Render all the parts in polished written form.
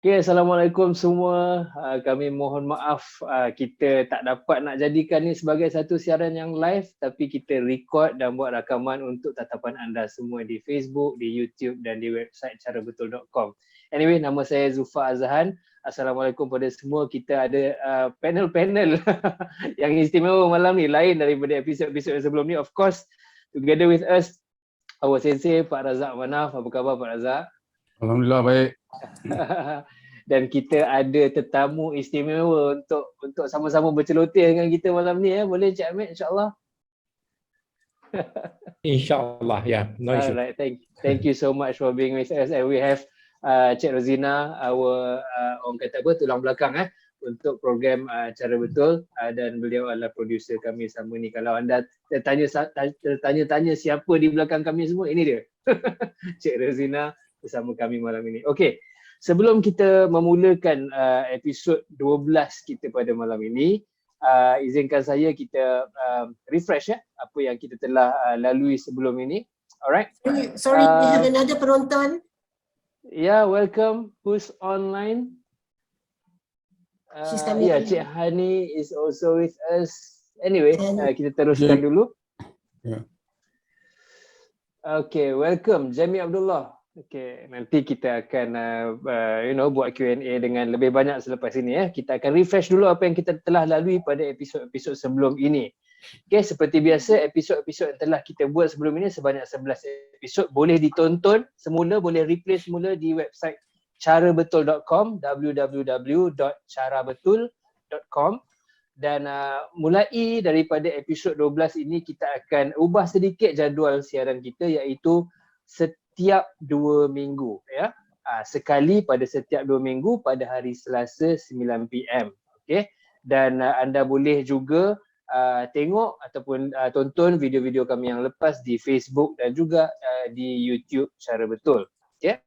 Okay, Assalamualaikum semua. Kami mohon maaf kita tak dapat nak jadikan ni sebagai satu siaran yang live, tapi kita record dan buat rakaman untuk tatapan anda semua di Facebook, di YouTube dan di website carabetul.com. Anyway, nama saya Zulfa Azhan. Assalamualaikum kepada semua. Kita ada panel-panel yang istimewa malam ni, lain daripada episod-episod sebelum ni. Of course, together with us, our sensei Pak Razak Manaf. Apa khabar Pak Razak? Alhamdulillah baik. Dan kita ada tetamu istimewa untuk sama-sama berceloteh dengan kita malam ni ya. Boleh Cik Ahmed insya-Allah? InsyaAllah, ya. Yeah, no issue. Alright, thank you so much for being with us. And we have Cik Rozina, our orang kata apa, tulang belakang untuk program Cara Betul, dan beliau adalah producer kami sama ni. Kalau anda tertanya-tanya siapa di belakang kami semua, ini dia. Cik Rozina bersama kami malam ini. Okey. Sebelum kita memulakan episod 12 kita pada malam ini, izinkan saya kita refresh apa yang kita telah lalui sebelum ini. Alright. Sorry, we have another penonton. Yeah, welcome. Who's online? She's coming. Yeah, Cik Hani is also with us. Anyway, kita teruskan dulu. Yeah. Okay, welcome Jami Abdullah. Okay, nanti kita akan buat Q&A dengan lebih banyak selepas ini. Kita akan refresh dulu apa yang kita telah lalui pada episod-episod sebelum ini. Okay, seperti biasa episod-episod yang telah kita buat sebelum ini sebanyak 11 episod boleh ditonton semula, boleh replay semula di website carabetul.com, www.carabetul.com. Dan mulai daripada episod 12 ini kita akan ubah sedikit jadual siaran kita, iaitu setiap 2 minggu ya. Sekali pada setiap 2 minggu pada hari Selasa 9 PM. Okey. Dan anda boleh juga tengok ataupun tonton video-video kami yang lepas di Facebook dan juga di YouTube Cara Betul. Okey.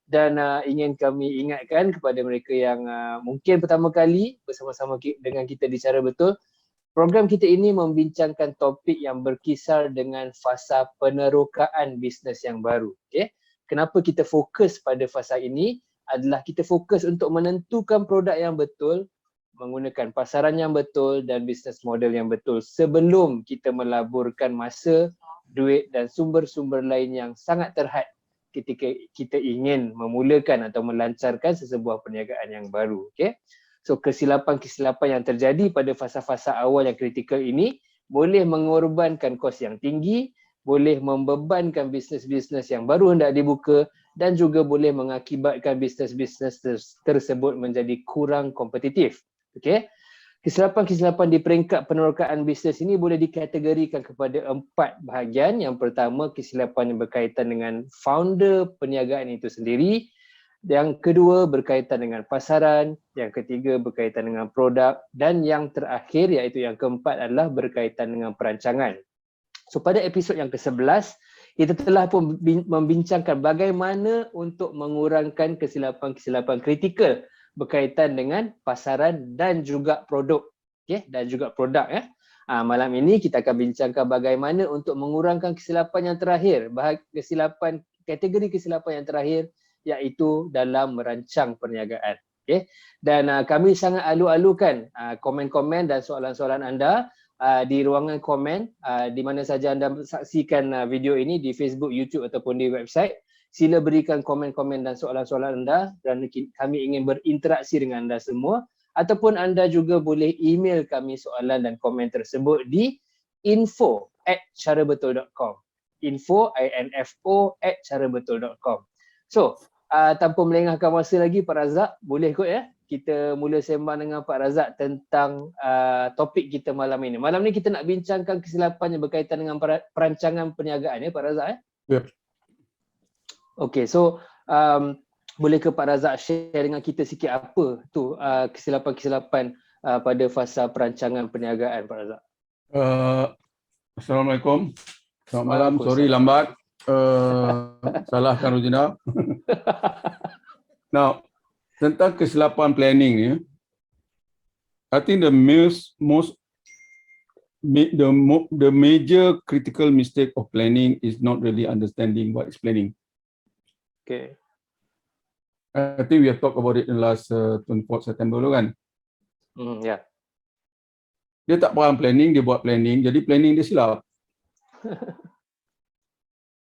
Dan ingin kami ingatkan kepada mereka yang mungkin pertama kali bersama-sama dengan kita di Cara Betul, program kita ini membincangkan topik yang berkisar dengan fasa penerokaan bisnes yang baru. Okay? Kenapa kita fokus pada fasa ini adalah kita fokus untuk menentukan produk yang betul, menggunakan pasaran yang betul dan bisnes model yang betul sebelum kita melaburkan masa, duit dan sumber-sumber lain yang sangat terhad ketika kita ingin memulakan atau melancarkan sesebuah perniagaan yang baru. Okay? So kesilapan-kesilapan yang terjadi pada fasa-fasa awal yang kritikal ini boleh mengorbankan kos yang tinggi, boleh membebankan bisnes-bisnes yang baru hendak dibuka dan juga boleh mengakibatkan bisnes-bisnes tersebut menjadi kurang kompetitif. Okey. Kesilapan-kesilapan di peringkat penerokaan bisnes ini boleh dikategorikan kepada 4 bahagian. Yang pertama, kesilapan yang berkaitan dengan founder perniagaan itu sendiri. Yang kedua berkaitan dengan pasaran, yang ketiga berkaitan dengan produk dan yang terakhir iaitu yang keempat adalah berkaitan dengan perancangan. So pada episod yang ke-11 kita telah pun membincangkan bagaimana untuk mengurangkan kesilapan-kesilapan kritikal berkaitan dengan pasaran dan juga produk. Okey, dan juga produk ya. Malam ini kita akan bincangkan bagaimana untuk mengurangkan kesilapan yang terakhir, kategori kesilapan yang terakhir iaitu dalam merancang perniagaan. Okay? Dan kami sangat alu-alukan komen-komen dan soalan-soalan anda di ruangan komen di mana saja anda saksikan video ini di Facebook, YouTube ataupun di website. Sila berikan komen-komen dan soalan-soalan anda kerana kami ingin berinteraksi dengan anda semua, ataupun anda juga boleh email kami soalan dan komen tersebut di info@carabetul.com. info@carabetul.com. So, tanpa melengahkan masa lagi Pak Razak, boleh kot ya kita mula sembang dengan Pak Razak tentang topik kita malam ini. Malam ni kita nak bincangkan kesilapan yang berkaitan dengan perancangan perniagaan ya Pak Razak ya? Ya. Okay, so boleh ke Pak Razak share dengan kita sikit apa tu kesilapan-kesilapan pada fasa perancangan perniagaan Pak Razak? Assalamualaikum. Selamat malam, sorry lambat. Salahkan Rozina. Now, tentang kesilapan planning ni, I think the major critical mistake of planning is not really understanding what is planning. Okay. I think we have talked about it in last 24 September dulu kan. Ya. Dia tak faham planning, dia buat planning, jadi planning dia silap.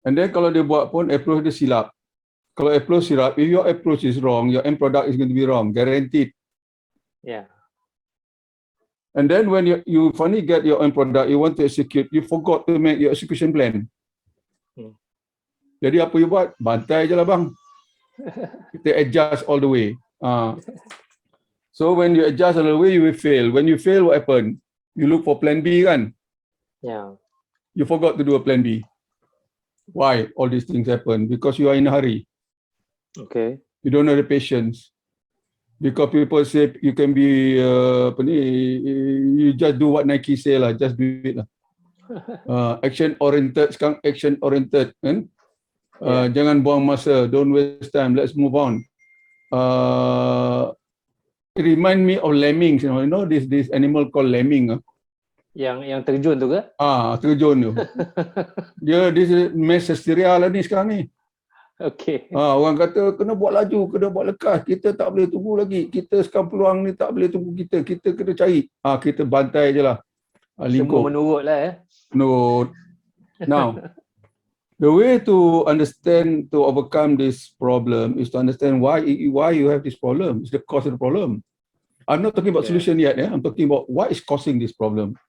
And then kalau dia buat pun approach dia silap. Kalau approach silap, if your approach is wrong, your end product is going to be wrong, guaranteed. Ya. And then when you finally get your end product, you want to execute, you forgot to make your execution plan. Jadi apa you buat? Bantai je lah bang. Kita adjust all the way. So when you adjust all the way, you will fail. When you fail, what happen? You look for plan B kan? Ya. You forgot to do a plan B. Why all these things happen? Because you are in a hurry. Okay. You don't have the patience. Because people say you can be you just do what Nike say lah, just do it lah. Action oriented, sekarang action oriented kan? Jangan buang masa, don't waste time, let's move on. It remind me of lemmings, you know this animal called lemming. Yang terjun tu ke? Terjun tu. Dia mass hysteria lah ni sekarang ni. Okay. Orang kata kena buat laju, kena buat lekas. Kita tak boleh tunggu lagi. Kita sekarang peluang ni tak boleh tunggu kita. Kita kena cari. Kita bantai je lah. Semua menurut lah Menurut. Now, the way to understand, to overcome this problem is to understand why you have this problem. It's the cause of the problem. I'm not talking about solution yet. I'm talking about what is causing this problem.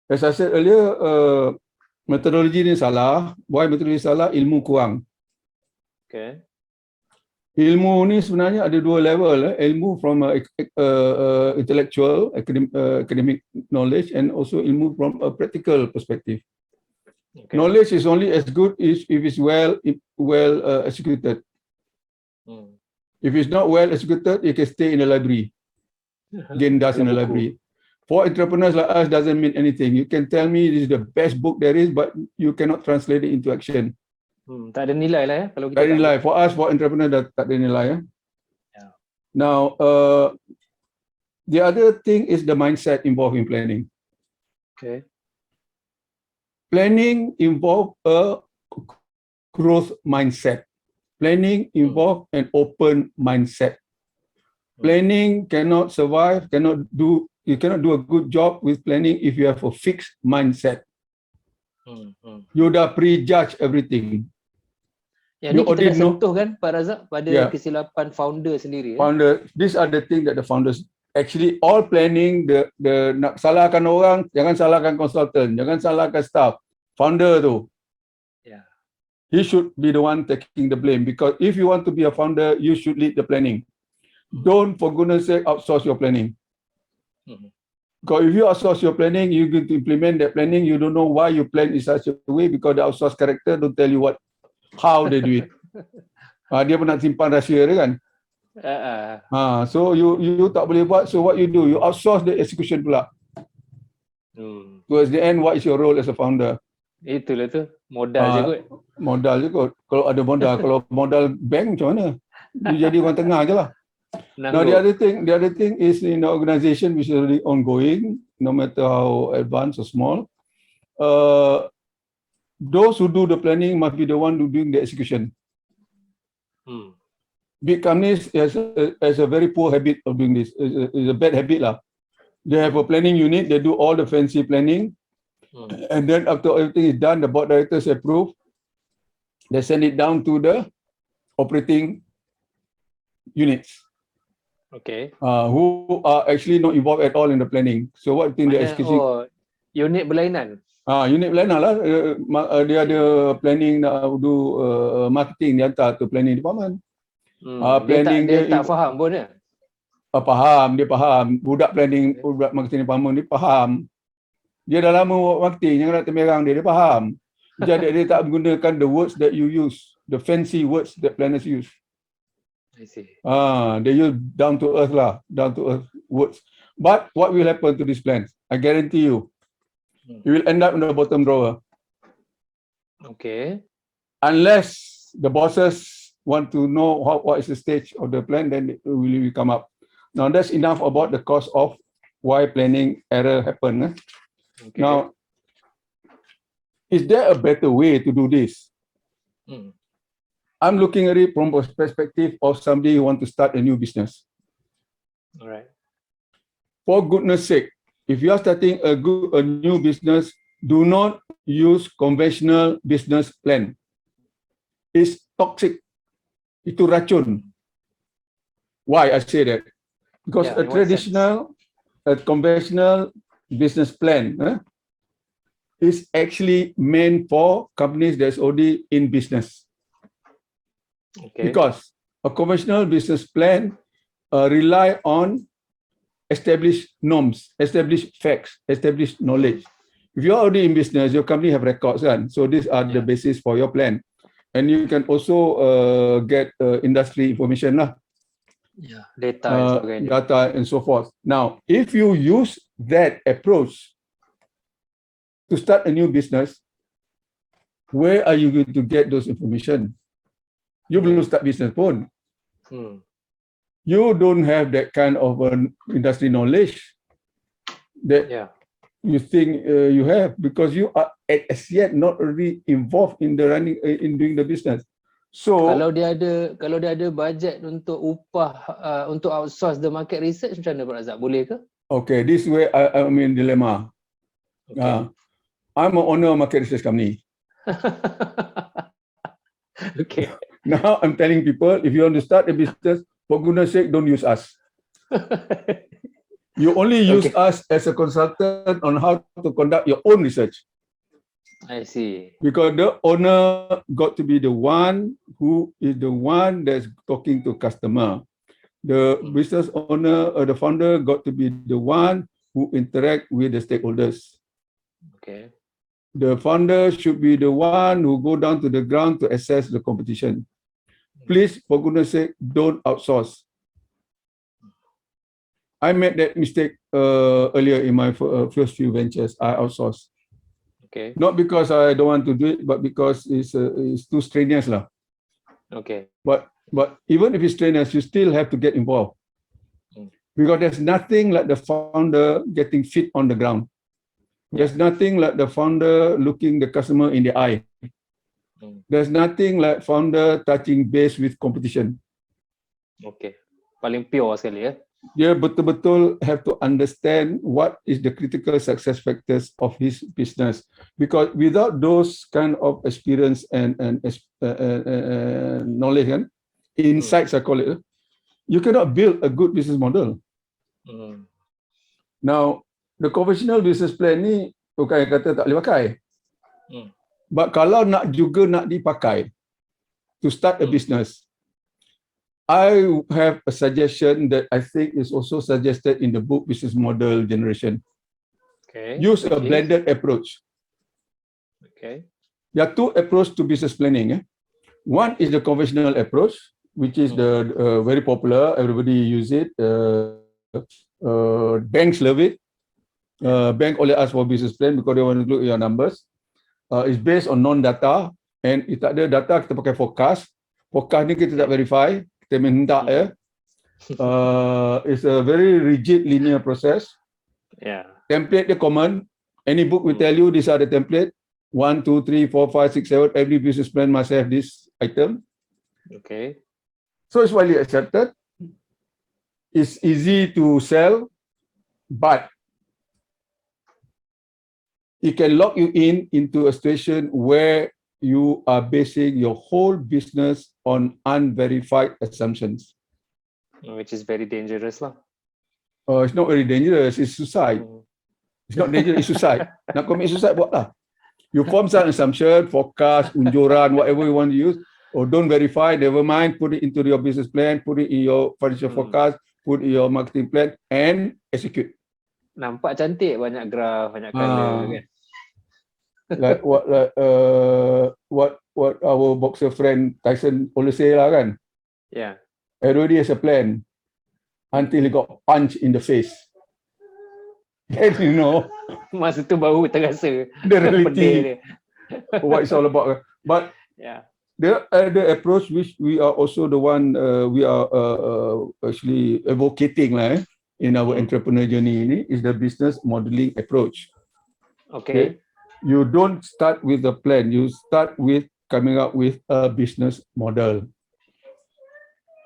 As I said earlier, metodologi ni salah. Why metodologi salah? Ilmu kurang. Okay. Ilmu ni sebenarnya ada dua level. Ilmu from intellectual, academic knowledge, and also ilmu from a practical perspective. Okay. Knowledge is only as good if it's well executed. If it's not well executed, it can stay in the library. Gain dust in the library. For entrepreneurs like us, doesn't mean anything. You can tell me this is the best book there is, but you cannot translate it into action. Tak ada nilai lah kalau kita tak ada nilai. For us, for entrepreneurs, tak ada nilai. Yeah. Now, the other thing is the mindset involved in planning. Okay. Planning involves a growth mindset. Planning involves an open mindset. Planning cannot survive, you cannot do a good job with planning if you have a fixed mindset. You dah prejudge everything. Yang ni kita dah sentuh kan Pak Razak pada kesilapan founder sendiri. Founder, these are the things that the founders actually all planning, the nak salahkan orang, jangan salahkan consultant, jangan salahkan staff. Founder tu. Yeah. He should be the one taking the blame, because if you want to be a founder, you should lead the planning. Don't for goodness sake outsource your planning. Because if you outsource your planning, you're going to implement that planning. You don't know why you plan in such a way, because the outsource character don't tell you how they do it. Dia pun nak simpan rahsia dia kan. So you tak boleh buat. So what you do? You outsource the execution pula. Towards the end, what is your role as a founder? Itulah tu. Modal je kot. Modal je kot. Kalau ada modal, kalau modal bank macam mana? You jadi orang tengah je lah. Now the other thing is in the organization which is already ongoing, no matter how advanced or small, those who do the planning must be the one who doing the execution. Big companies has a very poor habit of doing this. It's a bad habit lah. They have a planning unit. They do all the fancy planning, and then after everything is done, the board directors approve. They send it down to the operating units. Okay. Who are actually not involved at all in the planning. So what thing they executing? Unit berlainan. Unit berlainan lah. Dia ada planning nak do marketing, dia hantar to planning department. Planning dia tak faham pun ya? Faham, dia faham. Budak planning, budak marketing department dia faham. Dia dah lama buat marketing, jangan nak temerang dia faham. Jadi dia tak menggunakan the words that you use, the fancy words that planners use. I see. They use down to earth words. But what will happen to these plans? I guarantee you, you will end up in the bottom drawer. Okay. Unless the bosses want to know what is the stage of the plan, then it will come up. Now that's enough about the cause of why planning error happen. Okay. Now, is there a better way to do this? I'm looking at it from a perspective of somebody who want to start a new business. All right. For goodness sake, if you are starting a new business, do not use conventional business plan. It's toxic. Itu racun. Why I say that? Because Yeah, a in what sense? conventional business plan is actually meant for companies that's already in business. Okay. Because a conventional business plan rely on established norms, established facts, established knowledge. If you're already in business, your company have records, kan? So these are the basis for your plan. And you can also get industry information lah. Yeah. Data and sebagainya. Data and so forth. Now, if you use that approach to start a new business, where are you going to get those information? You belum start business pun. You don't have that kind of industry knowledge that you think you have, because you are as yet not really involved in the running in doing the business. So Kalau dia ada bajet untuk upah untuk outsource the market research, macam mana Pak Razak? Boleh ke? okay, this way I'm in dilemma. Okay. I'm an owner of market research company. Okay. Now I'm telling people, if you want to start a business, for goodness sake, don't use us. You only use us as a consultant on how to conduct your own research. I see. Because the owner got to be the one who is the one that's talking to customer. The business owner or the founder got to be the one who interact with the stakeholders. Okay. The founder should be the one who go down to the ground to assess the competition. Please, for goodness sake, don't outsource. I made that mistake earlier in my first few ventures. I outsourced. Okay. Not because I don't want to do it, but because it's too strenuous lah. Okay. But even if it's strenuous, you still have to get involved. Because there's nothing like the founder getting feet on the ground. There's nothing like the founder looking the customer in the eye. There's nothing like founder touching base with competition. Okay. Paling pure sekali ya. Dia betul-betul have to understand what is the critical success factors of his business, because without those kind of experience and knowledge and insights, I call it, you cannot build a good business model. Now, the conventional business plan ni bukan kata tak boleh pakai, but kalau nak dipakai to start a business, I have a suggestion that I think is also suggested in the book Business Model Generation. Okay. Use a blended approach. Okay. There are two approaches to business planning. One is the conventional approach, which is the very popular. Everybody use it. Banks love it. Bank only ask for business plan because they want to look at your numbers. It's based on non-data, and if tak ada data, kita pakai forecast. Forecast ni kita tak verify. Kita minta it's a very rigid linear process. Yeah. Template dia common. Any book will tell you these are the template. 1, 2, 3, 4, 5, 6, 7. Every business plan must have this item. Okay. So it's widely accepted. It's easy to sell, but it can lock you into a situation where you are basing your whole business on unverified assumptions. Which is very dangerous lah. It's not very dangerous, it's suicide. It's not dangerous, it's suicide. Nak commit suicide, buat lah. You form some assumption, forecast, unjuran, whatever you want to use, or don't verify, never mind, put it into your business plan, put it in your financial forecast, put it in your marketing plan, and execute. Nampak cantik, banyak graph, banyak color kan. Like what our boxer friend Tyson always say lah kan. Yeah. Everybody has a plan until he got punched in the face. And you know, masa tu baru terasa the reality what it's all about. But yeah, the approach which we are also the one we are actually advocating lah in our entrepreneur journey ini is the business modeling approach. Okay. You don't start with a plan, you start with coming up with a business model.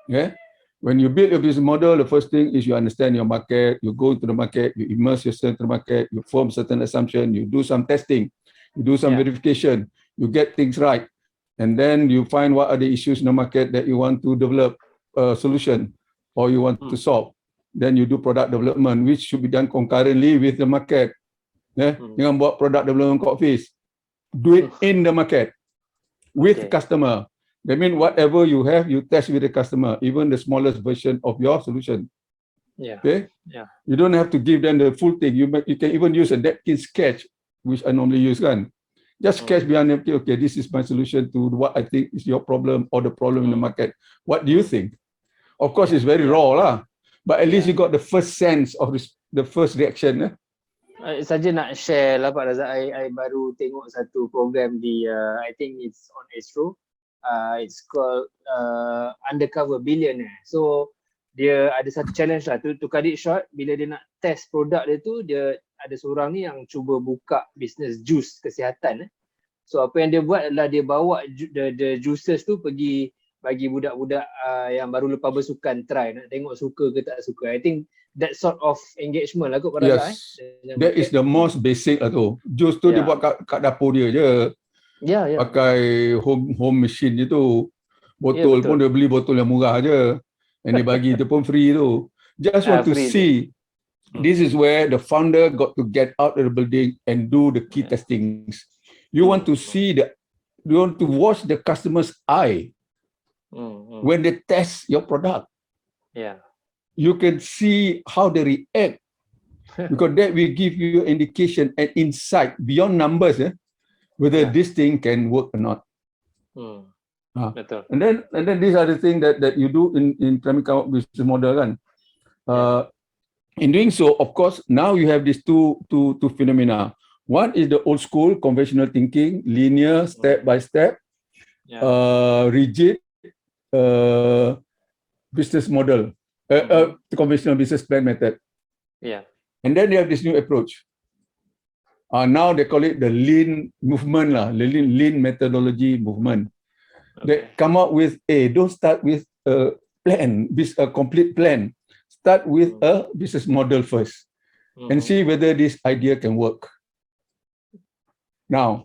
Yeah. When you build your business model, the first thing is you understand your market, you go to the market, you immerse yourself in the market, you form certain assumption, you do some testing, you do some verification, you get things right. And then you find what are the issues in the market that you want to develop a solution or you want to solve. Then you do product development, which should be done concurrently with the market. Yeah? Jangan buat product development kat office. Do it in the market with customer. That means whatever you have, you test with the customer, even the smallest version of your solution. Yeah. Okay? Yeah. You don't have to give them the full thing. You can even use a napkin sketch, which I normally use. Just sketch behind napkin. Okay, this is my solution to what I think is your problem or the problem in the market. What do you think? Of course, it's very raw, but at least you got the first sense of the first reaction. Saja nak share lah Pak Razak, I baru tengok satu program di I think it's on Astro. It's called Undercover Billionaire. So dia ada satu challenge lah, to cut it short, bila dia nak test produk dia tu, dia ada seorang ni yang cuba buka bisnes jus kesihatan. So apa yang dia buat adalah dia bawa the juices tu pergi bagi budak-budak yang baru lepas bersukan try, nak tengok suka ke tak suka. I think that sort of engagement lah kot Pak Razak. That is the most basic lah tu. Jus tu dia buat kat dapur dia je. Pakai home machine je tu. Botol pun dia beli botol yang murah je. And dia bagi tu pun free tu. Just want to see. This is where the founder got to get out of the building and do the key testings. You want to see you want to watch the customer's eye when they test your product. You can see how they react, because that will give you indication and insight beyond numbers, whether this thing can work or not. And then these are the things that you do in trying to come up with the model. In doing so, of course, now you have these two phenomena. One is the old school conventional thinking, linear, step by step, rigid business model, conventional business plan method. And then they have this new approach. Now they call it the lean movement, the lean methodology movement. They come up with don't start with a plan, a complete plan. Start with a business model first and see whether this idea can work. Now,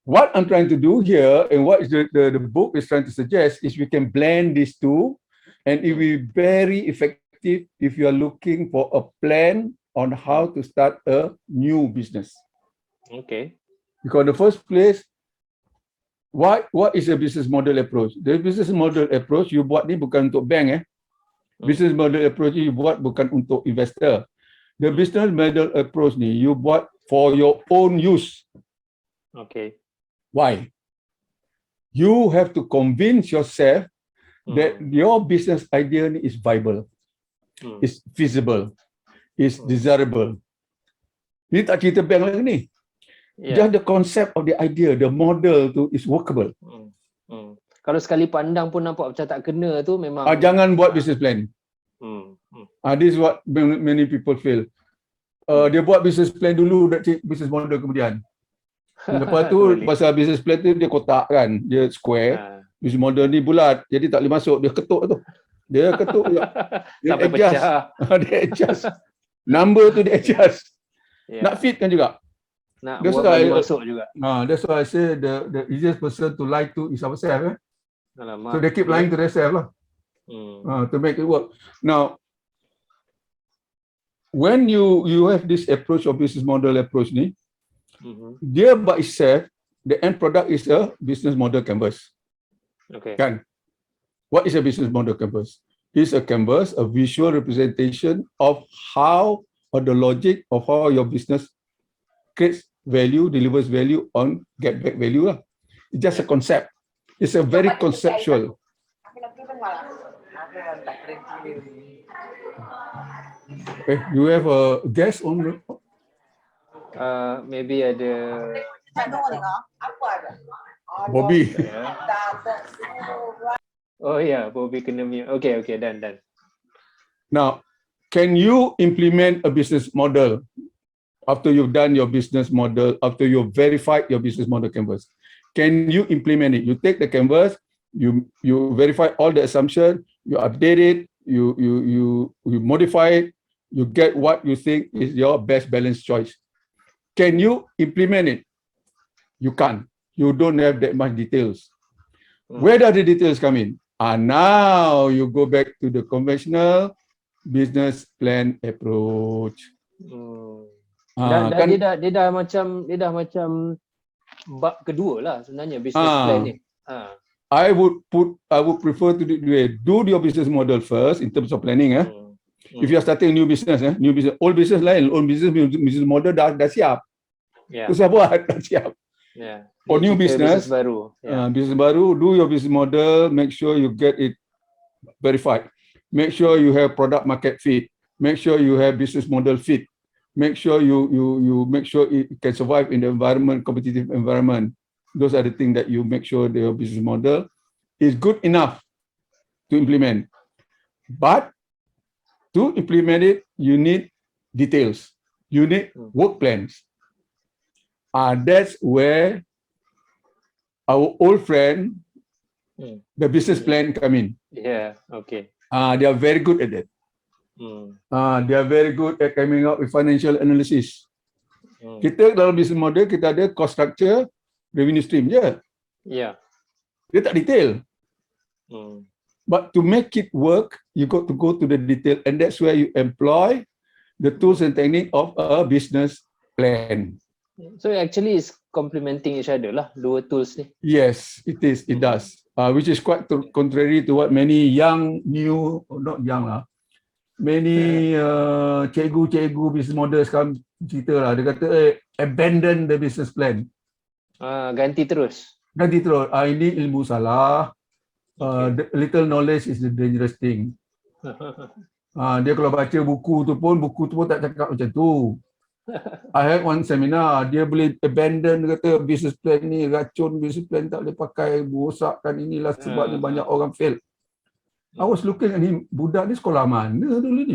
what I'm trying to do here and what is the book is trying to suggest is we can blend these two, and it will be very effective if you are looking for a plan on how to start a new business. Because in the first place, what is a business model approach? The business model approach you buat ni bukan untuk bank. Business model approach you buat bukan untuk investor. The business model approach ni you buat for your own use. Why? You have to convince yourself that your business idea is viable, is feasible, is desirable. Ni tak cerita bank lagi ni. Just the concept of the idea, the model tu is workable. Kalau sekali pandang pun nampak macam tak kena tu memang jangan buat business plan. This is what many people fail. Dia buat business plan dulu, business model kemudian. Lepas tu pasal business plan tu dia kotak kan, dia square. Business model ni bulat, jadi tak boleh masuk, dia ketuk tu. Dia ketuk dia adjust. Dia adjust. Number tu dia adjust. Nak fit kan juga. Nak buat bagi masuk juga. That's why I say the easiest person to lie to is ourselves. So they keep lying to themselves lah. To make it work. Now, when you have this approach of business model approach ni, dia by itself, the end product is a business model canvas. Kan? What is a business model canvas? It's a canvas, a visual representation of how, or the logic of how your business creates value, delivers value on get back value lah. It's just a concept. It's a very conceptual. You have a guest on? Maybe ada Bobby. Oh yeah, Bobby kena mute. Okay, done. Now, can you implement a business model after you've done your business model, after you've verified your business model canvas? Can you implement it? You take the canvas, you verify all the assumption, you update it, you modify it, you get what you think is your best balanced choice. Can you implement it? You can't. You don't have that much details. Where does the details come in? Now you go back to the conventional business plan approach. Dia dah macam bab kedua lah sebenarnya business plan ni. I would prefer to do your business model first in terms of planning. If you are starting a new business, old business lain, old business model dah siap. Terus buat dah siap. For new business baru. Business baru, do your business model, make sure you get it verified. Make sure you have product market fit. Make sure you have business model fit. Make sure you make sure it can survive in the environment, competitive environment. Those are the things that you make sure your business model is good enough to implement. But to implement it, you need details. You need work plans. That's where our old friend, the business plan, come in. Yeah, okay. They are very good at that. They are very good at coming up with financial analysis. Kita dalam business model, kita ada cost structure, revenue stream je. Yeah. Dia tak detail. But to make it work, you got to go to the detail, and that's where you employ the tools and technique of a business plan. So actually it's complementing each other lah, dua tools ni. Yes, it is. It does. Which is quite contrary to what many many cikgu business models sekarang cerita lah. Dia kata abandon the business plan. Ganti terus. Ini ilmu salah. The little knowledge is the dangerous thing. Dia kalau baca buku tu pun tak cakap macam tu. I had one seminar, dia boleh abandon, dia kata business plan ni racun, business plan tak boleh pakai, rosakkan inilah sebabnya banyak orang fail. I was looking at him, budak ni sekolah mana dulu ni?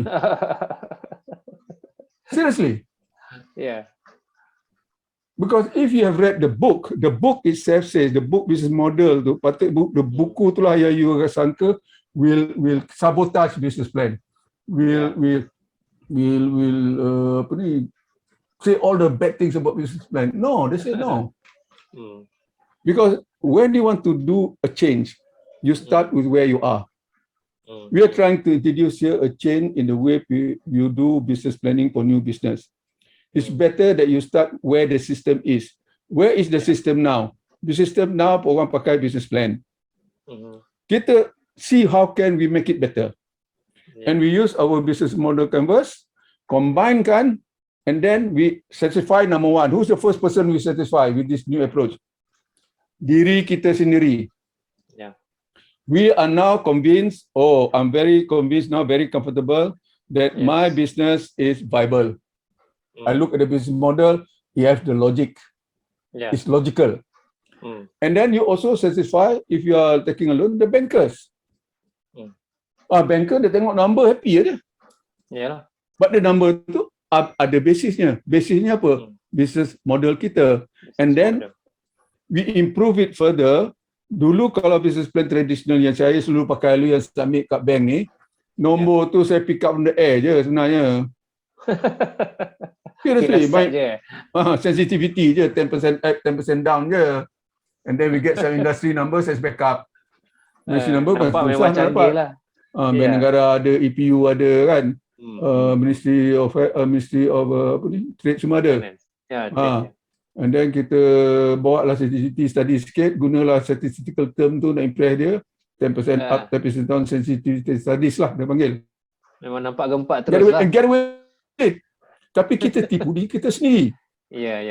Seriously. Yeah. Because if you have read the book itself says, the book business model tu, patut the buku tu lah yang you sangka will sabotage business plan. Will say all the bad things about business plan. No, they say no. Because when you want to do a change, you start with where you are. We are trying to introduce here a change in the way you do business planning for new business. It's better that you start where the system is. Where is the system now? The system now, orang pakai business plan. Kita see how can we make it better. And we use our business model canvas, combine and then we satisfy number one. Who's the first person we satisfy with this new approach? Diri kita sendiri. Yeah. We are now convinced, I'm very convinced now, very comfortable that my business is viable. I look at the business model, it has the logic. It's logical. And then you also satisfy, if you are taking a loan, the bankers. Banker, dia tengok number, happy je. Yeah. But the number tu, ada basisnya. Basisnya apa? Business model kita. And then we improve it further. Dulu kalau business plan traditional yang saya selalu pakai dulu yang submit kat bank ni, nombor tu saya pick up from the air je sebenarnya. Seriously, sensitivity je, 10% up, 10% down je. And then we get some industry numbers as backup. Industry number memang canggih lah. Bank negara ada, EPU ada kan. Ministry of Trade semua ada. And then kita bawa lah sensitivity study sikit, gunalah statistical term tu nak impress dia. 10% up, 10% down, sensitivity studies lah dia panggil. Memang nampak gempak terus lah. Get away. Tapi kita tipu diri kita sendiri.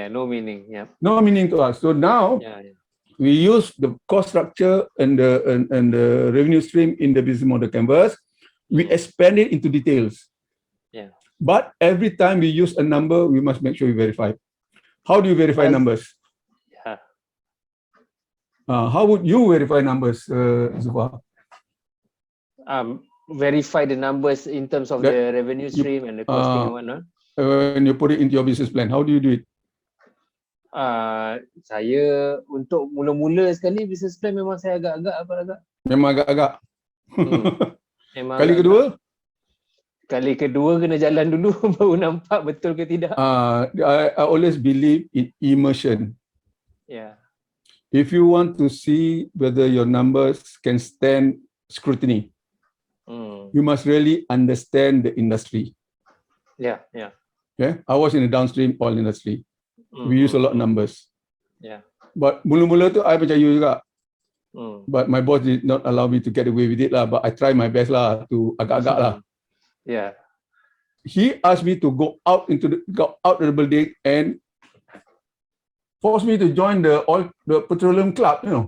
No meaning. No meaning to us. So now we use the cost structure and the revenue stream in the business model canvas. We expand it into details. But every time we use a number, we must make sure we verify. How do you verify numbers? How would you verify numbers, Zufar? Verify the numbers in terms of the revenue stream and the costing and whatnot. When you put it into your business plan, how do you do it? Saya untuk mula-mula sekali business plan memang saya agak-agak. Memang agak-agak. Memang Kali agak-agak. kedua, Kali kedua kena jalan dulu baru nampak betul ke tidak. I always believe in immersion. Ya. If you want to see whether your numbers can stand scrutiny, you must really understand the industry. Ya. Okay, I was in the downstream oil industry. We use a lot of numbers. Ya. But mula-mula tu I macam you juga. But my boss did not allow me to get away with it lah. But I try my best lah to agak-agak lah. Ya. He asked me to go out of the building and force me to join the petroleum club, you know.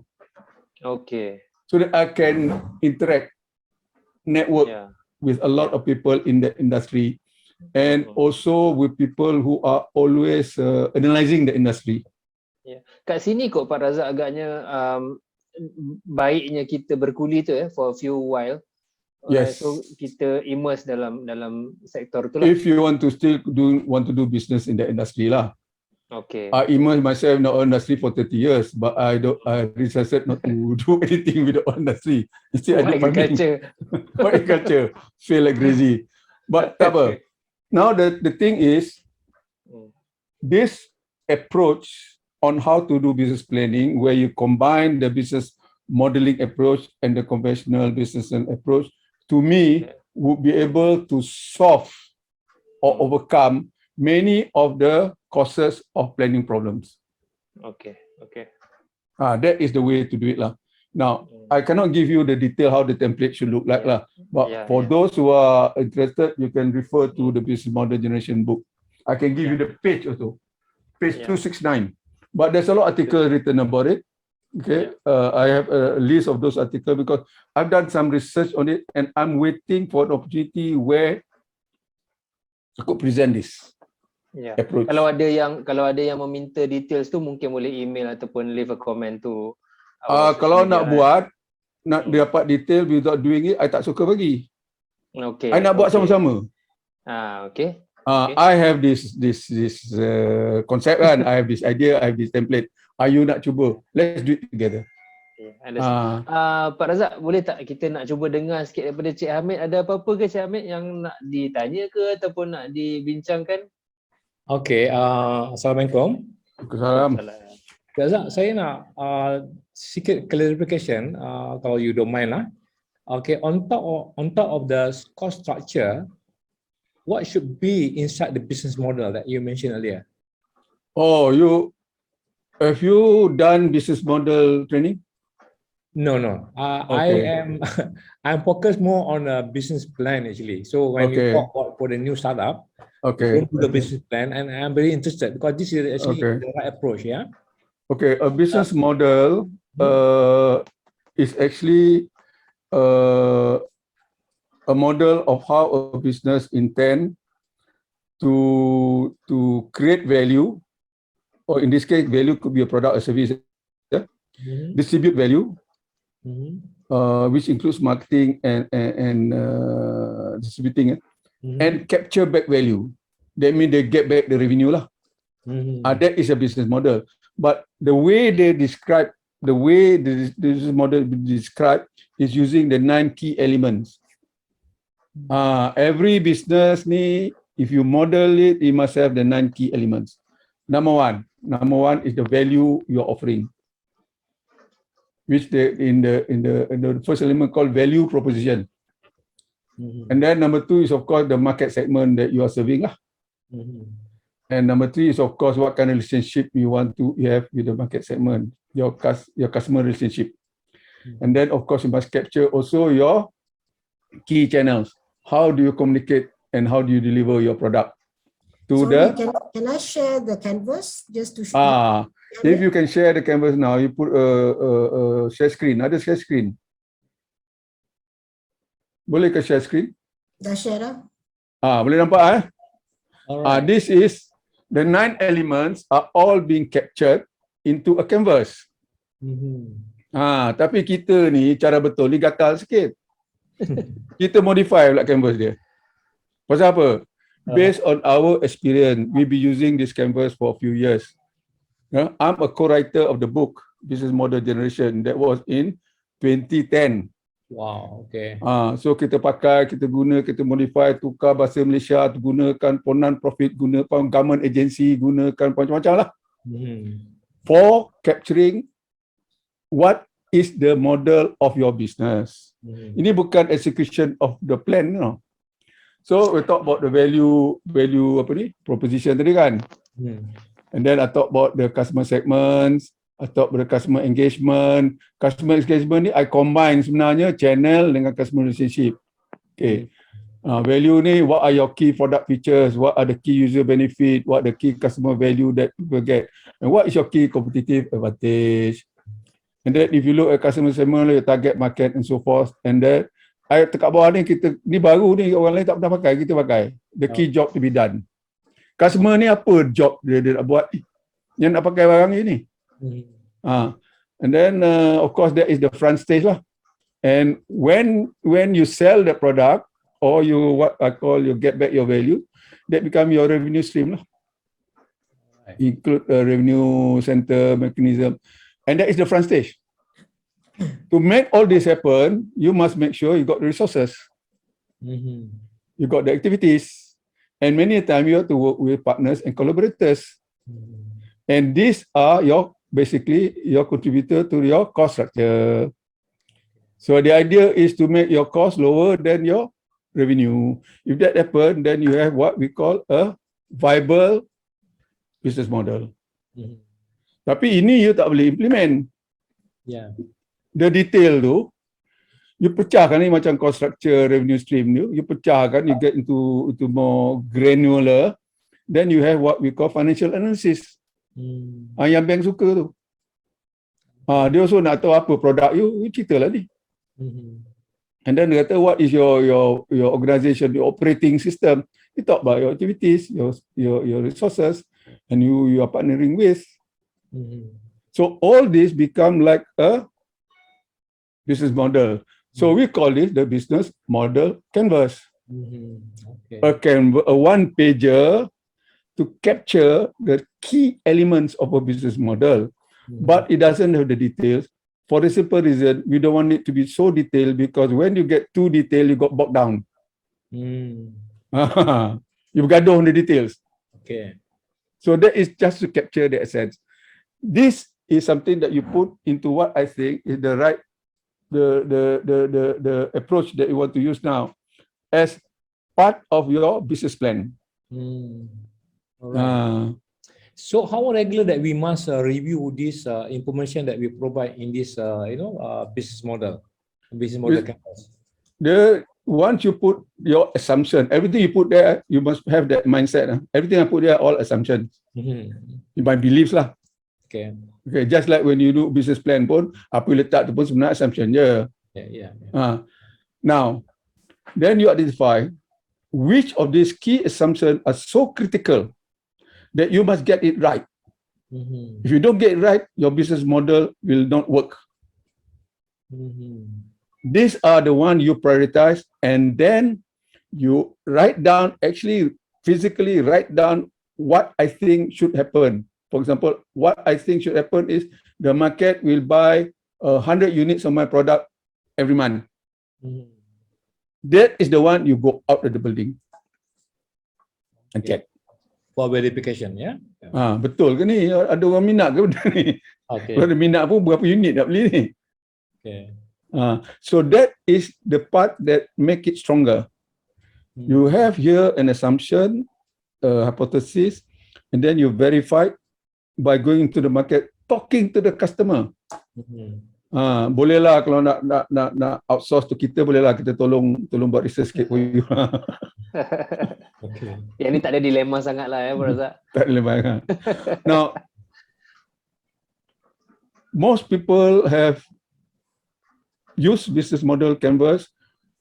Okay. So that I can interact, network with a lot of people in the industry, and also with people who are always analyzing the industry. Kat sini kok Pak Razak agaknya baiknya kita berkuli tu for a few while. Yes. So kita immerse dalam sektor tu lah. If you want to do business in the industry lah. Okay. I immerse myself in the oil industry for 30 years, but I decided not to do anything with the oil industry. Instead, I do agriculture. Feel like crazy. But tak apa. Now the thing is, this approach on how to do business planning, where you combine the business modeling approach and the conventional business approach, to me, would be able to solve or overcome many of the causes of planning problems. Okay. That is the way to do it lah. Now, I cannot give you the detail how the template should look like lah. But for those who are interested, you can refer to the business model generation book. I can give you the page also, page 269. But there's a lot of articles written about it. Okay, I have a list of those articles because I've done some research on it and I'm waiting for an opportunity where I could present this approach. Kalau ada yang meminta details tu mungkin boleh email ataupun leave a comment tu. Kalau nak buat, nak dapat detail without doing it, I tak suka bagi. Okay. I nak buat sama-sama. Okay. I have this concept kan, I have this idea, I have this template. You nak cuba? Let's do it together. Pak Razak, boleh tak kita nak cuba dengar sikit daripada Cik Hamid? Ada apa-apa ke Cik Hamid yang nak ditanya ke ataupun nak dibincangkan? Okay, Assalamualaikum. Assalamualaikum. Cik Razak, saya nak sikit clarification kalau you don't mind lah. Okay, on top of the cost structure, what should be inside the business model that you mentioned earlier? Have you done business model training? No. Okay. I'm focused more on a business plan actually. So when you talk about for the new startup, go to the business plan, and I'm very interested because this is actually the right approach. Yeah. Okay, a business model is actually a model of how a business intend to create value, or in this case, value could be a product or service, distribute value, which includes marketing and distributing, and capture back value. That means they get back the revenue lah. That is a business model. But the way they describe, the way the business model described is using the 9 key elements. Every business ni, if you model it, it must have the 9 key elements. Number one is the value you're offering, which in the first element called value proposition. And then number 2 is of course the market segment that you are serving lah. And number 3 is of course what kind of relationship you want to have with the market segment, your customer relationship. And then of course you must capture also your key channels. How do you communicate and how do you deliver your product to Can I share the canvas just to show? If you can share the canvas now, you put a share screen. Ada share screen? Boleh ke share screen? Dah share dah. Boleh nampak this is the 9 elements are all being captured into a canvas. Tapi kita ni cara betul ni gatal sikit. Kita modify pula canvas dia. Pasal apa? Based on our experience, we'll be using this canvas for a few years. I'm a co-writer of the book Business Model Generation that was in 2010. Wow, okay. So kita pakai, kita guna, kita modify, tukar bahasa Malaysia, gunakan non-profit, gunakan government agency, gunakan macam-macam lah. For capturing what is the model of your business. Ini bukan execution of the plan, you know. So we talk about the value proposition tadi kan. And then I talk about the customer segments, I talk about the customer engagement. Customer engagement ni I combine sebenarnya channel dengan customer relationship. Okay. Value ni, what are your key product features, what are the key user benefit, what are the key customer value that people get, and what is your key competitive advantage. And then if you look at customer segment, your target market and so forth, and then I dekat bawah ni, kita ni baru ni, orang lain tak pernah pakai, kita pakai the key job to be done. Customer ni apa job dia nak buat yang nak pakai barang ni. And then of course that is the front stage lah. And when you sell the product or you what I call you get back your value, that become your revenue stream lah. Include a revenue center mechanism, and that is the front stage. To make all this happen, you must make sure you got the resources, you got the activities. And many a time you have to work with partners and collaborators. And these are basically your contributor to your cost structure. So the idea is to make your cost lower than your revenue. If that happens, then you have what we call a viable business model. Tapi ini you tak boleh implement. The detail tu, you pecahkan ni macam cost structure, revenue stream ni, you pecahkan, you get into more granular, then you have what we call financial analysis. Yang bank suka tu. Dia also nak tahu apa produk you cerita lah ni. And then dia kata what is your organization, your operating system. You talk about your activities, your resources, and you are partnering with. So all this become like a business model. So we call this the business model canvas. A one pager to capture the key elements of a business model, but it doesn't have the details. For the simple reason, we don't want it to be so detailed, because when you get too detailed, you got bogged down. You gaduh on the details. Okay. So that is just to capture the essence. This is something that you put into what I think is the right the approach that you want to use now as part of your business plan. So how regular that we must review this information that we provide in this business model canvas? Once you put your assumption, everything you put there, you must have that mindset. Everything I put there, all assumptions. My beliefs lah. Okay, just like when you do business plan pun, apa you letak tu pun sebenarnya assumption je. Now, then you identify which of these key assumptions are so critical that you must get it right. If you don't get it right, your business model will not work. These are the ones you prioritize, and then you write down, actually physically write down what I think should happen. For example, what I think should happen is the market will buy 100 units of my product every month. That is the one you go out of the building and check. For verification, ya? Betul ke ni? Ada orang minat ke benda ni? Kalau ada minat pun berapa unit nak beli ni? So that is the part that make it stronger. You have here an assumption, hypothesis, and then you verify by going to the market, talking to the customer. Bolehlah kalau nak outsource to kita, bolehlah kita tolong buat research sikit for you. Yang ni tak ada dilema sangat lah ya, Razak. Tak dilema kan. Now, most people have used business model canvas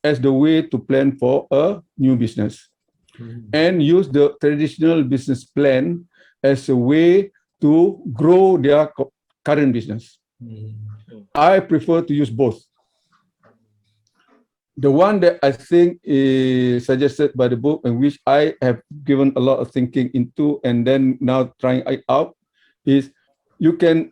as the way to plan for a new business, and use the traditional business plan as a way to grow their current business. I prefer to use both. The one that I think is suggested by the book, and which I have given a lot of thinking into and then now trying it out, is you can,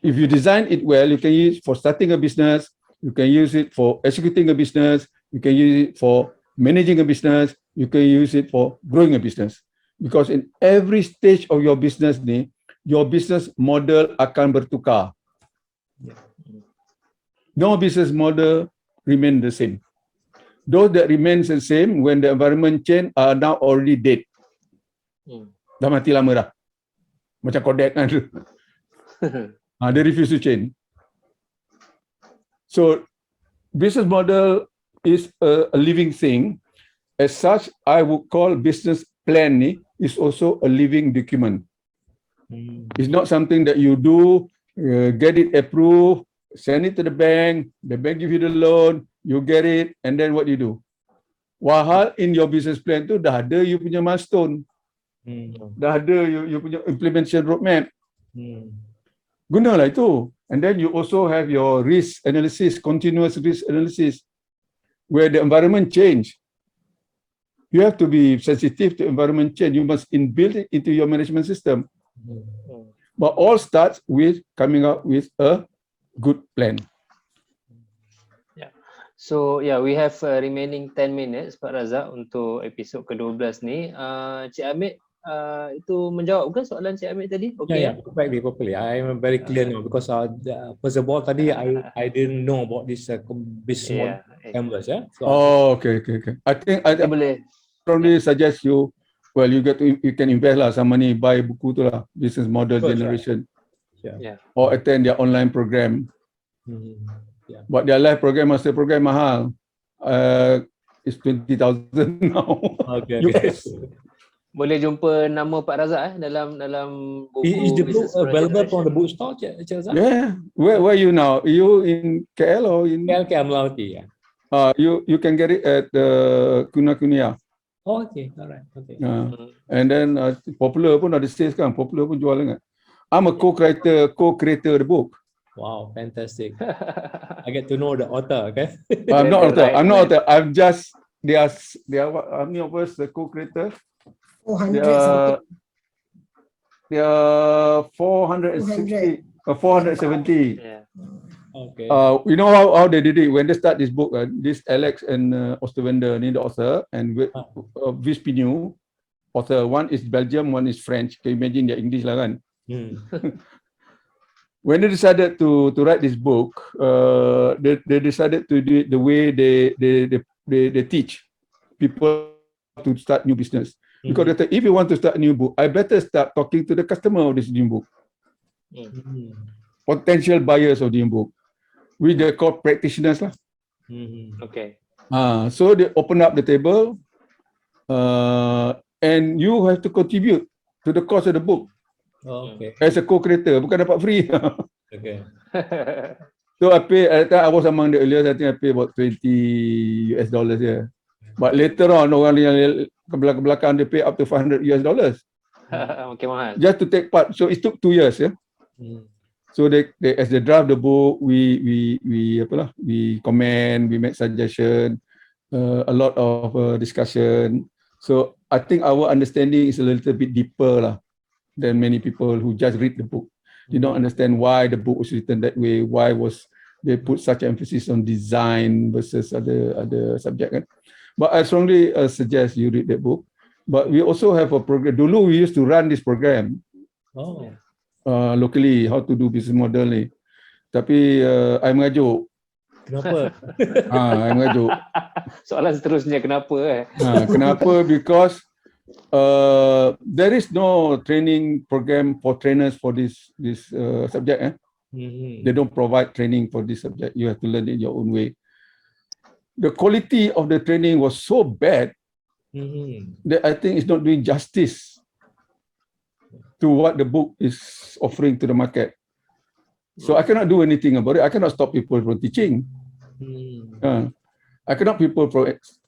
if you design it well, you can use it for starting a business, you can use it for executing a business, you can use it for managing a business, you can use it for growing a business. Because in every stage of your business ni, your business model akan bertukar. No business model remain the same. Those that remains the same when the environment change are now already dead. Dah mati lama dah. Macam Kodak kan. They refuse to change. So business model is a living thing. As such, I would call business plan ni is also a living document. It's not something that you do, get it approved, send it to the bank give you the loan, you get it, and then what you do? Wahal in your business plan tu dah ada you punya milestone, dah ada you punya implementation roadmap. Gunalah itu. And then you also have your risk analysis, continuous risk analysis, where the environment change. You have to be sensitive to environment change. You must inbuild it into your management system. But all starts with coming up with a good plan. Yeah. So yeah, we have remaining 10 minutes Pak Razak untuk episod ke-12 ni. Cik Amit itu menjawab ke soalan Cik Amit tadi? Okay. Yeah, perfectly. I am very clear now because first of all tadi I didn't know about this business canvas. So, okay. I think I boleh strongly suggest you, well, you can invest lah some money, buy buku tu lah, business model generation, or attend their online program. But their live program, master program mahal. It's 20,000 now. Okay. US. Boleh jumpa nama Pak Razak dalam buku. Is the book available from the bookstore, Cik Razak? Yeah. Where are you now? Are you in KL or in? KL Melati, yeah. You can get it at Kuna-Kunia. Oh, okay, alright, okay. And then Popular pun ada sales kan, Popular pun jual kan. I'm a co-creator of the book. Wow, fantastic. I get to know the author, okay? I'm not author. I'm just they are what, how many of us the co-creator? 400 something. They are 460 or 470. Yeah. Okay. You know how they did it when they start this book? This Alex and Osterwender, the author, and Vispinu, author. One is Belgium, one is French. Can you imagine their English lah kan? When they decided to write this book, they decided to do it the way they teach people to start new business. Because they thought, if you want to start a new book, I better start talking to the customer of this new book, potential buyers of the new book, which they call practitioners lah. Okay. So they open up the table, and you have to contribute to the cost of the book. Okay. As a co-creator, bukan dapat free. Okay. So I pay, at that time I was among the earliest, I think I pay about $20 yeah. But later on, orang yang ke belakang, they pay up to $500 Okay, mahal. just to take part. So it took 2 years, yeah. So they as they draft the book, we comment, we make suggestion, a lot of discussion. So I think our understanding is a little bit deeper lah than many people who just read the book. They don't understand why the book was written that way. Why was they put such emphasis on design versus other subject kan? But I strongly suggest you read that book. But we also have a program. Dulu we used to run this program locally, how to do business model ni. Tapi I mengajuk. Kenapa? I mengajuk. Soalan seterusnya kenapa? Kenapa? Because there is no training program for trainers for this subject. They don't provide training for this subject. You have to learn it your own way. The quality of the training was so bad that I think it's not doing justice to what the book is offering to the market. So I cannot do anything about it. I cannot stop people from teaching. I cannot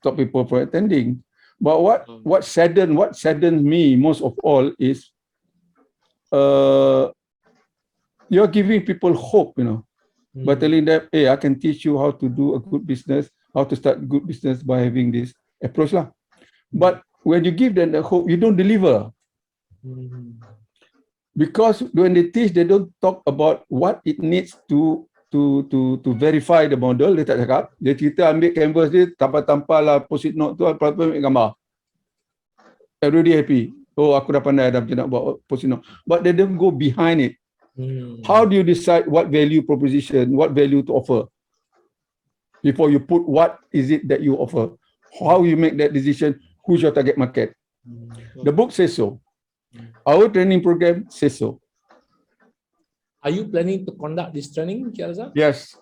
stop people from attending. But what saddens me most of all is you're giving people hope, by telling them, hey, I can teach you how to do a good business, how to start good business by having this approach lah. But when you give them the hope, you don't deliver. Because when they teach, they don't talk about what it needs to verify the model. Dia tak cakap. Dia cerita ambil canvas dia, tampal-tampal lah post-it note tu, apa-apa ambil gambar. Everybody happy. Oh, aku dah pandai dah macam nak buat post-it note. But they don't go behind it. How do you decide what value proposition, what value to offer? Before you put what is it that you offer? How you make that decision? Who's your target market? The book says so. Our training program says so. Are you planning to conduct this training, Cik Razak? Yes,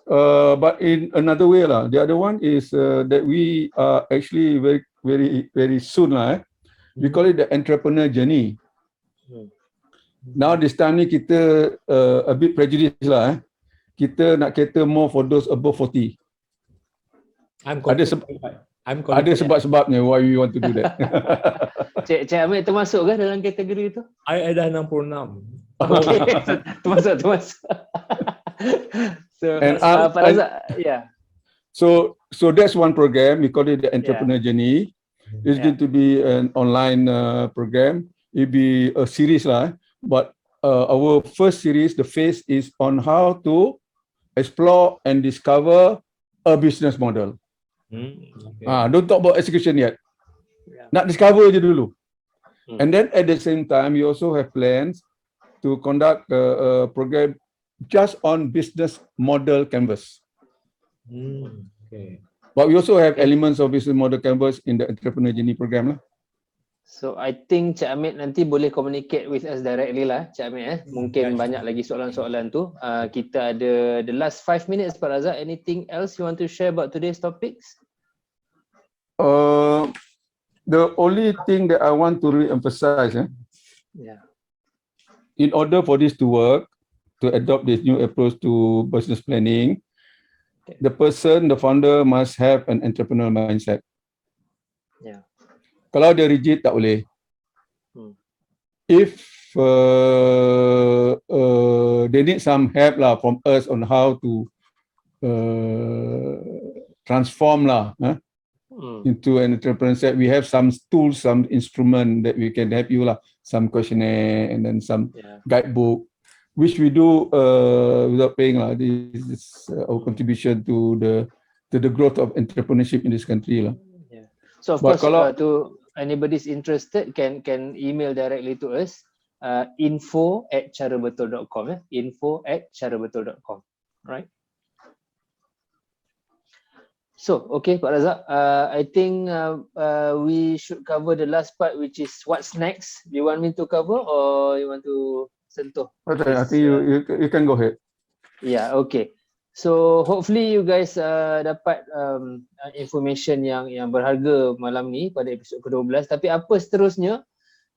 but in another way lah. The other one is that we are actually very soon lah. We call it the entrepreneur journey. Now this time ni kita a bit prejudice lah. Kita nak cater more for those above 40. Ada sebab-sebabnya why we want to do that. Cik Ahmed termasuk ke dalam kategori tu? I dah 66. Okay, termasuk. So, Pak Razak, yeah. So that's one program. We call it the entrepreneur journey. It's going to be an online program. It'll be a series lah. But our first series, the phase is on how to explore and discover a business model. Okay. Don't talk about execution yet. Nak discover je dulu. And then at the same time, we also have plans to conduct a program just on business model canvas. Okay. But we also have elements of business model canvas in the entrepreneur journey program lah. So I think Cik Ahmed nanti boleh communicate with us directly lah, Cik Ahmed. Mungkin banyak lagi soalan-soalan tu. Kita ada the last 5 minutes, Pak Razak. Anything else you want to share about today's topics? The only thing that I want to re-emphasize, in order for this to work, to adopt this new approach to business planning, the person, the founder must have an entrepreneurial mindset. Kalau dia rigid, tak boleh. If they need some help lah from us on how to transform lah into an entrepreneur set, we have some tools, some instrument that we can help you lah, some questionnaire and then some guidebook, which we do without paying lah. This is our contribution to the growth of entrepreneurship in this country lah. So of course, to anybody's interested can email directly to us, info@carabetul.com, info@carabetul.com, right? So, okay, Pak Razak, I think we should cover the last part, which is what's next. Do you want me to cover or you want to sentuh? I think you can go ahead. Yeah, okay. So hopefully you guys dapat information yang berharga malam ni pada episod ke-12. Tapi apa seterusnya,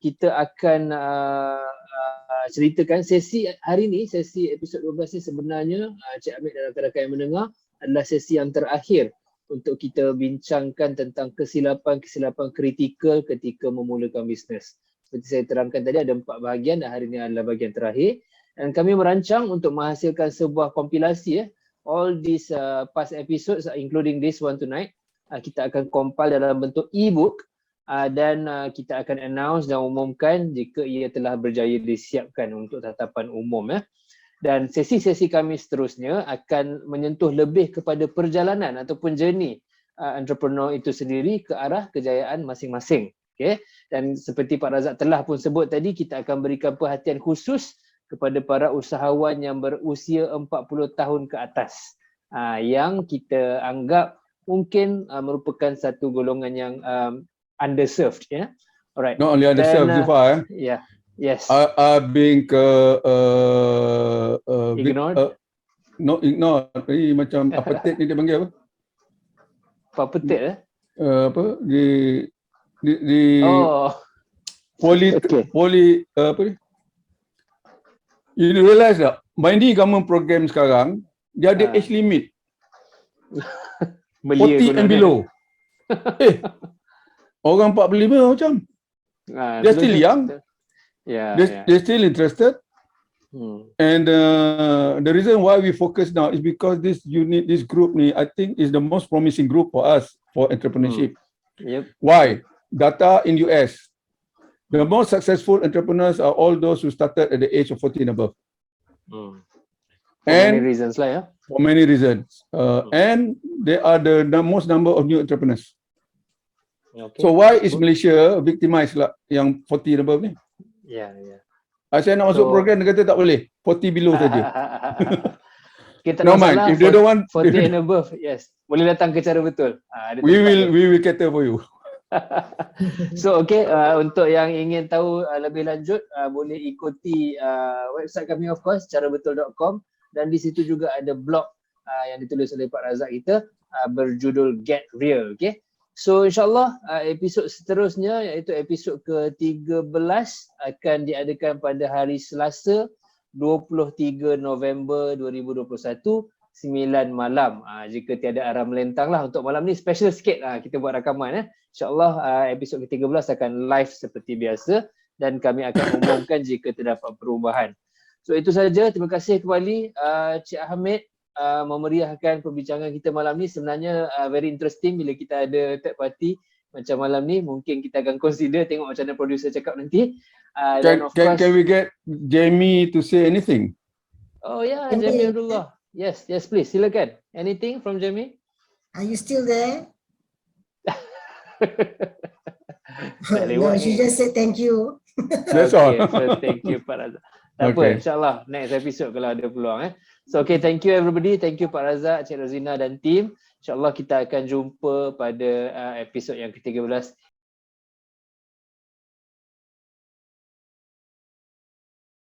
kita akan ceritakan sesi hari ni, sesi episod 12 ni sebenarnya Cik Ahmed dan rakan-rakan yang mendengar adalah sesi yang terakhir untuk kita bincangkan tentang kesilapan-kesilapan kritikal ketika memulakan bisnes. Seperti saya terangkan tadi, ada 4 bahagian dan hari ini adalah bahagian terakhir. Dan kami merancang untuk menghasilkan sebuah kompilasi all these past episodes, including this one tonight, kita akan compile dalam bentuk e-book dan kita akan announce dan umumkan jika ia telah berjaya disiapkan untuk tatapan umum. Dan sesi-sesi kami seterusnya akan menyentuh lebih kepada perjalanan ataupun journey entrepreneur itu sendiri ke arah kejayaan masing-masing. Okay? Dan seperti Pak Razak telah pun sebut tadi, kita akan berikan perhatian khusus kepada para usahawan yang berusia 40 tahun ke atas yang kita anggap mungkin merupakan satu golongan yang underserved. Alright. Not only underserved, Zufar. Yeah. Yes. Are being ignored. Not ignored. Ini macam apatit ni dia panggil apa? Apatit apa? Di poli apa ni? You realize tak? Many government program sekarang dia ada age limit. 40 and below. Orang 45 macam. They're still young. They're still interested. And the reason why we focus now is because this group ni, I think, is the most promising group for us for entrepreneurship. Yep. Why? Data in US, The most successful entrepreneurs are all those who started at the age of 40 and above. For many And reasons lah ya. for many reasons. And they are the most number of new entrepreneurs. Okay. So why is Malaysia victimized lah yang 40 and above ni? Ya, ya. Saya nak masuk program, dia kata tak boleh. 40 below saja. Kita No mind. If they don't want, 40 and above, yes. Boleh datang ke cara betul. we will cater for you. So okay, untuk yang ingin tahu lebih lanjut, boleh ikuti website kami of course, carabetul.com, dan di situ juga ada blog yang ditulis oleh Pak Razak kita berjudul Get Real. Okay, so insyaAllah episod seterusnya iaitu episod ke-13 akan diadakan pada hari Selasa 23 November 2021 9 malam. Jika tiada arah melentang lah, untuk malam ni special sikit kita buat rakaman. InsyaAllah episod ke-13 akan live seperti biasa dan kami akan umumkan jika terdapat perubahan. So itu saja, terima kasih kembali Cik Hamid memeriahkan perbincangan kita malam ni. Sebenarnya very interesting bila kita ada third party macam malam ni. Mungkin kita akan consider tengok macam mana producer cakap nanti. Can we get Jamie to say anything? Oh yeah, Jamie Abdullah. Yes, please, silakan. Anything from Jamie? Are you still there? No, she just said thank you. That's all. So thank you Pak Razak. Tak apa, insyaAllah next episode kalau ada peluang. So okay, thank you everybody. Thank you Pak Razak, Cik Rozina dan team. InsyaAllah kita akan jumpa pada episod yang ke-13